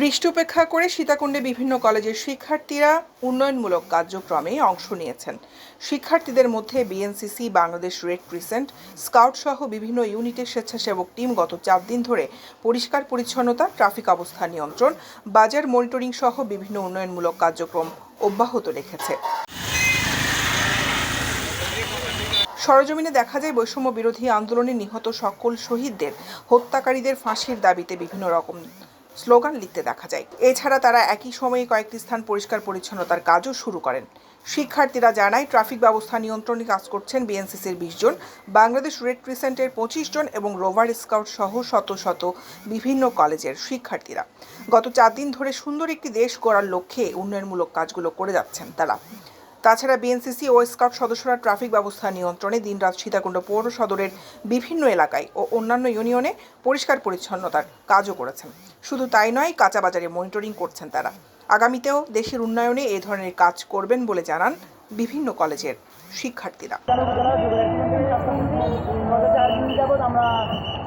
বৃষ্টি উপেক্ষা করে সীতাকুণ্ডে বিভিন্ন কলেজের শিক্ষার্থীরা উন্নয়নমূলক কার্যক্রমে অংশ নিয়েছেন। শিক্ষার্থীদের মধ্যে BNCC, Bangladesh red crescent, scout সহ বিভিন্ন ইউনিটের স্বেচ্ছাসেবক টিম গত 4 দিন ধরে পরিষ্কার পরিচ্ছন্নতা, ট্রাফিক অবস্থা নিয়ন্ত্রণ, বাজার মনিটরিং সহ বিভিন্ন উন্নয়নমূলক কার্যক্রম অব্যাহত রেখেছে। সরেজমিনে দেখা যায় বৈষম্য বিরোধী আন্দোলনে নিহত সকল শহীদদের, হত্যাকারীদের ফাঁসির দাবিতে বিভিন্ন রকম স্লোগান লিখতে দেখা যায়। এছাড়া তারা একই সময়ে কয়েকটি স্থান পরিষ্কার পরিচ্ছন্নতার কাজও শুরু করেন। শিক্ষার্থীরা জানায় ট্রাফিক ব্যবস্থা নিয়ন্ত্রণে কাজ করছেন বিএনসিসির 20 জন, বাংলাদেশ রেড ক্রিসেন্টের 25 জন এবং রোভার স্কাউট সহ শত শত বিভিন্ন কলেজের শিক্ষার্থীরা গত 4 দিন ধরে সুন্দর একটি দেশ গড়ার লক্ষ্যে উন্নয়নমূলক কাজগুলো করে যাচ্ছেন তারা। তাছাড়া বিএনসিসি ও স্কাউট সদস্যরা ট্রাফিক ব্যবস্থা নিয়ন্ত্রণে দিনরাত সীতাকুণ্ড পৌর সদরের বিভিন্ন এলাকায় ও অন্যান্য ইউনিয়নে পরিষ্কার পরিচ্ছন্নতার কাজও করেছেন। শুধু তাই নয়, কাঁচা বাজারে মনিটরিং করছেন তারা। আগামীতেও দেশের উন্নয়নে এ ধরনের কাজ করবেন বলে জানান বিভিন্ন কলেজের শিক্ষার্থীরা। আমরা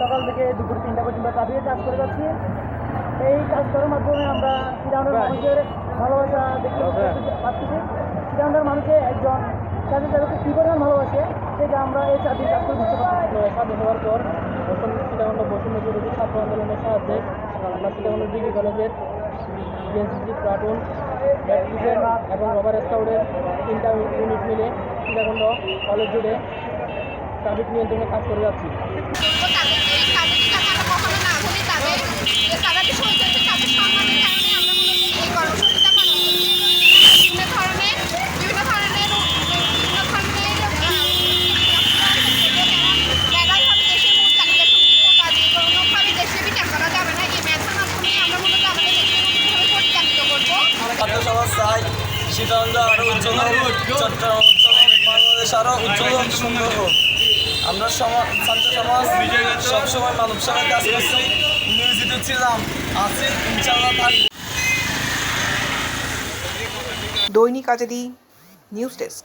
সকাল থেকে দুপুর 3টা পর্যন্ত ট্রাফিকে কাজ করে যাচ্ছি। এই কাজ করার মাধ্যমে আমরা সীতাকুণ্ডের মানুষের ভালোবাসা দেখতে পাচ্ছি। সীতাকুণ্ডের মানুষে একজন কাজের জায়গাকে কী পরিমাণ ভালোবাসে সেটা আমরা এই 4 দিন কাজ করে বুঝতে পারছি। স্বাধীন হওয়ার পর সীতাকুণ্ড বৈষম্য বিরোধী ছাত্র আন্দোলনের সাহায্যে আমরা সীতাকুণ্ড ডিগ্রি কলেজের বিএনসিসি প্লাটুন, রেড ক্রিসেন্ট এবং রোভার স্কাউটের 3টা ইউনিট মিলে সীতাকুণ্ড কলেজ জুড়ে ট্রাফিক নিয়ন্ত্রণে কাজ করে যাচ্ছি। সীতাকুণ্ড আরও উজ্জ্বল হোক, চট্টগ্রাম অঞ্চল, বাংলাদেশ আরও উজ্জ্বল হোক, সুন্দর হোক। আমরা ছাত্র সমাজ সবসময় মানব সেবায় কাজ করছি, নিয়োজিত ছিলাম, আছি, ইনশাআল্লাহ থাকব। দৈনিক আজাদী নিউজ ডেস্ক।